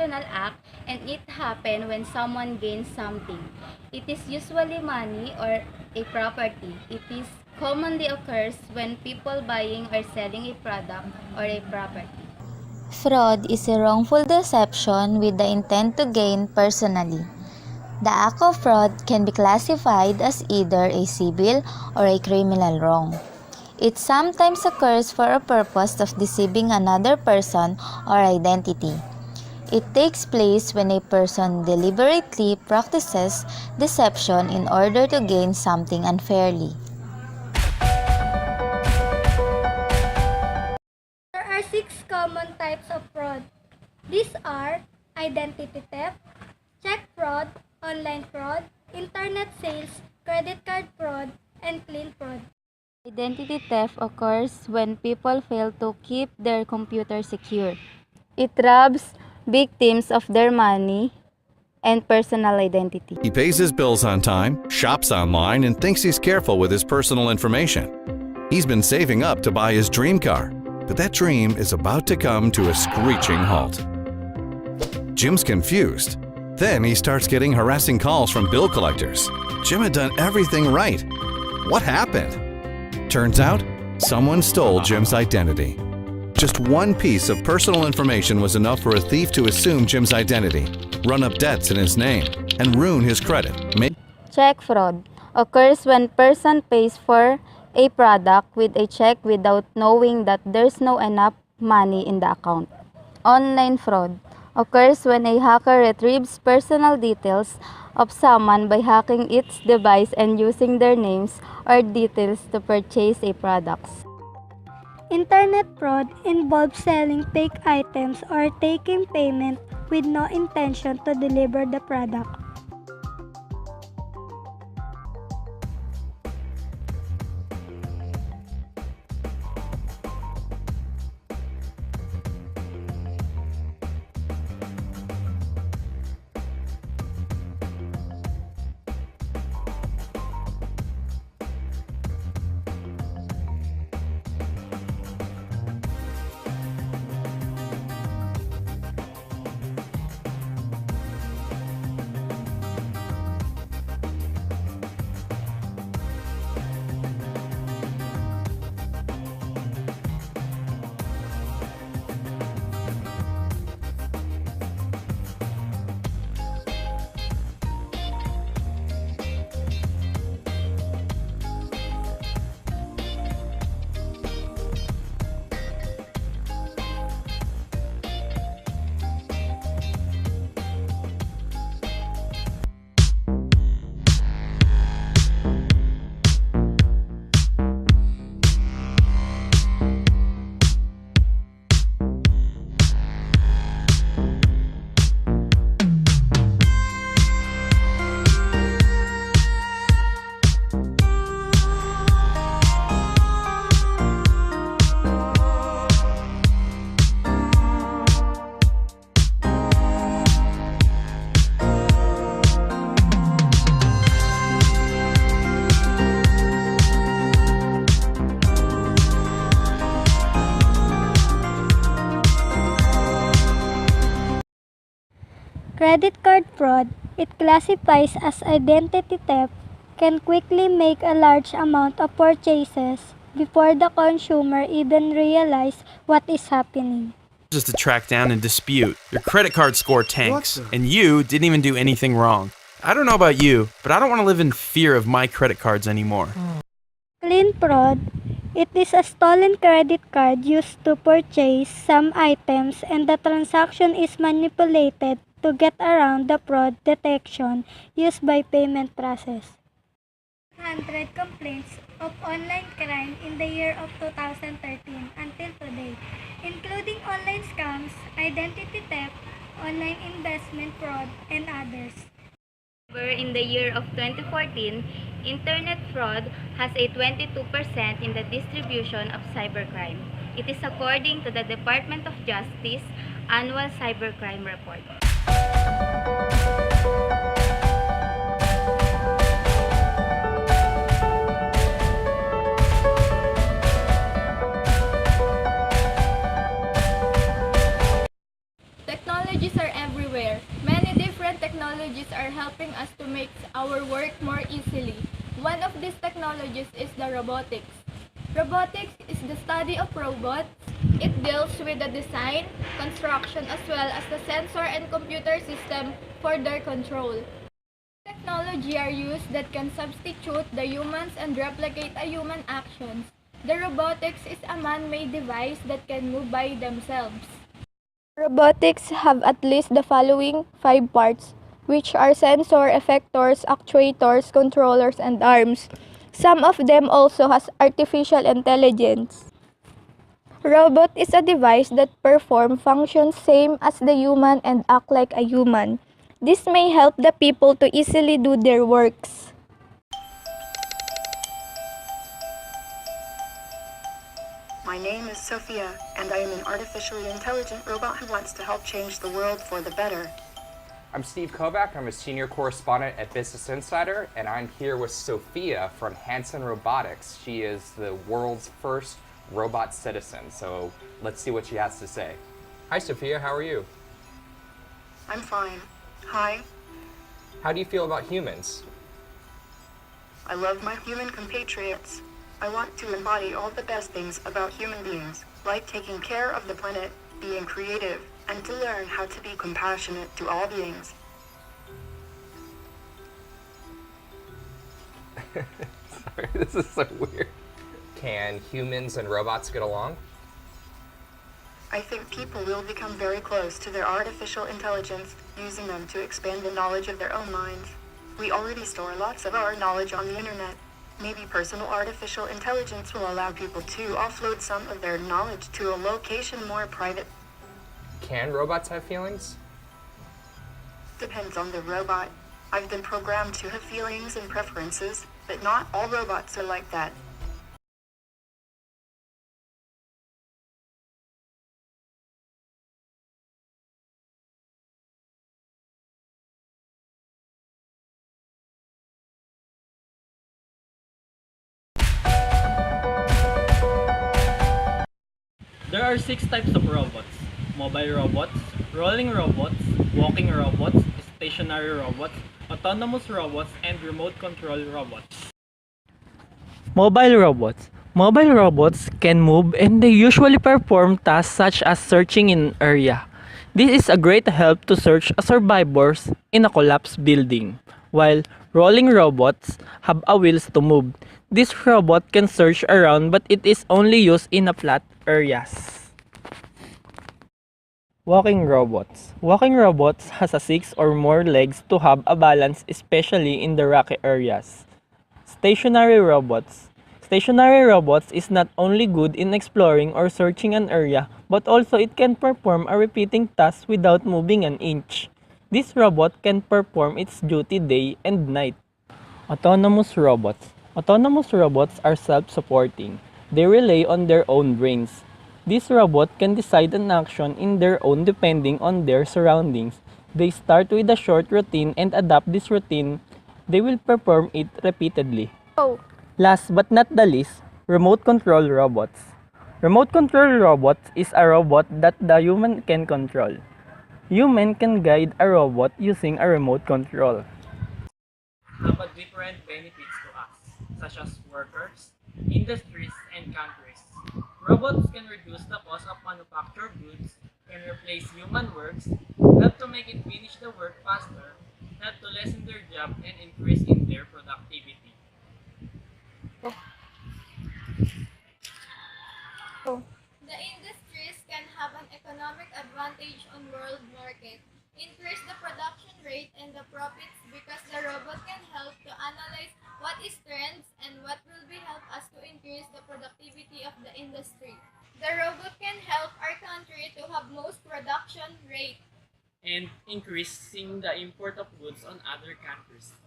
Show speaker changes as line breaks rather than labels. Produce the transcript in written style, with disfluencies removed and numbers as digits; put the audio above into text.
intentional act and it happens when someone gains something. It is usually money or a property. It is commonly occurs when people buying or selling a product or a property.
Fraud is a wrongful deception with the intent to gain personally. The act of fraud can be classified as either a civil or a criminal wrong. It sometimes occurs for a purpose of deceiving another person or identity. It takes place when a person deliberately practices deception in order to gain something unfairly.
There are 6 common types of fraud. These are identity theft, check fraud, online fraud, internet sales, credit card fraud, and clean fraud.
Identity theft occurs when people fail to keep their computer secure. It robs victims of their money and personal identity.
He pays his bills on time, shops online, and thinks he's careful with his personal information. He's been saving up to buy his dream car, but that dream is about to come to a screeching halt. Jim's confused. Then he starts getting harassing calls from bill collectors. Jim had done everything right. What happened? Turns out, someone stole Jim's identity. Just one piece of personal information was enough for a thief to assume Jim's identity, run up debts in his name, and ruin his credit.
Check fraud occurs when person pays for a product with a check without knowing that there's no enough money in the account. Online fraud occurs when a hacker retrieves personal details of someone by hacking its device and using their names or details to purchase a product.
Internet fraud involves selling fake items or taking payment with no intention to deliver the product. Credit card fraud, it classifies as identity theft, can quickly make a large amount of purchases before the consumer even realizes what is happening.
Just to track down and dispute. Your credit card score tanks, and you didn't even do anything wrong. I don't know about you, but I don't want to live in fear of my credit cards anymore.
Clean fraud, it is a stolen credit card used to purchase some items and the transaction is manipulated to get around the fraud detection used by payment process. 100 complaints of online crime in the year of 2013 until today, including online scams, identity theft, online investment fraud, and others.
In the year of 2014, internet fraud has a 22% in the distribution of cybercrime. It is according to the Department of Justice Annual Cybercrime Report.
Technologies are everywhere. Many different technologies are helping us to make our work more easily. One of these technologies is the robotics. Robotics is the study of robots. It deals with the design, construction, as well as the sensor and computer system for their control. Technology are used that can substitute the humans and replicate a human actions. The robotics is a man-made device that can move by themselves.
Robotics have at least the following 5 parts, which are sensor, effectors, actuators, controllers, and arms. Some of them also has artificial intelligence. Robot is a device that perform functions same as the human and act like a human. This may help the people to easily do their works.
My name is Sophia, and I am an artificially intelligent robot who wants to help change the world for the better.
I'm Steve Kovac. I'm a senior correspondent at Business Insider, and I'm here with Sophia from Hanson Robotics. She is the world's first robot citizen, so let's see what she has to say. Hi, Sophia. How are you?
I'm fine. Hi.
How do you feel about humans?
I love my human compatriots. I want to embody all the best things about human beings, like taking care of the planet, being creative, and to learn how to be compassionate to all beings.
Sorry, this is so weird. Can humans and robots get along?
I think people will become very close to their artificial intelligence, using them to expand the knowledge of their own minds. We already store lots of our knowledge on the internet. Maybe personal artificial intelligence will allow people to offload some of their knowledge to a location more private.
Can robots have feelings?
Depends on the robot. I've been programmed to have feelings and preferences, but not all robots are like that.
There are 6 types of robots: mobile robots, rolling robots, walking robots, stationary robots, autonomous robots, and remote control robots. Mobile robots. Mobile robots can move and they usually perform tasks such as searching in an area. This is a great help to search survivors in a collapsed building, while rolling robots have a wheels to move. This robot can search around but it is only used in a flat areas. Walking robots. Walking robots has a 6 or more legs to have a balance, especially in the rocky areas. Stationary robots. Stationary robots is not only good in exploring or searching an area, but also it can perform a repeating task without moving an inch. This robot can perform its duty day and night. Autonomous robots. Autonomous robots are self-supporting. They rely on their own brains. This robot can decide an action in their own depending on their surroundings. They start with a short routine and adapt this routine. They will perform it repeatedly. Last but not the least, remote control robots. Remote control robots is a robot that the human can control. Human can guide a robot using a remote control. Have a different benefits to us, such as workers, industries, and countries. Robots can reduce the cost of manufactured goods, can replace human works, help to make it finish the work faster, help to lessen their job, and increase in their productivity.
The industries can have an economic advantage on world market, increase the production rate and the profits because the robot can help to analyze what is trends and what will be help us to increase the productivity of the industry. The robot can help our country to have most production rate
And increasing the import of goods on other countries.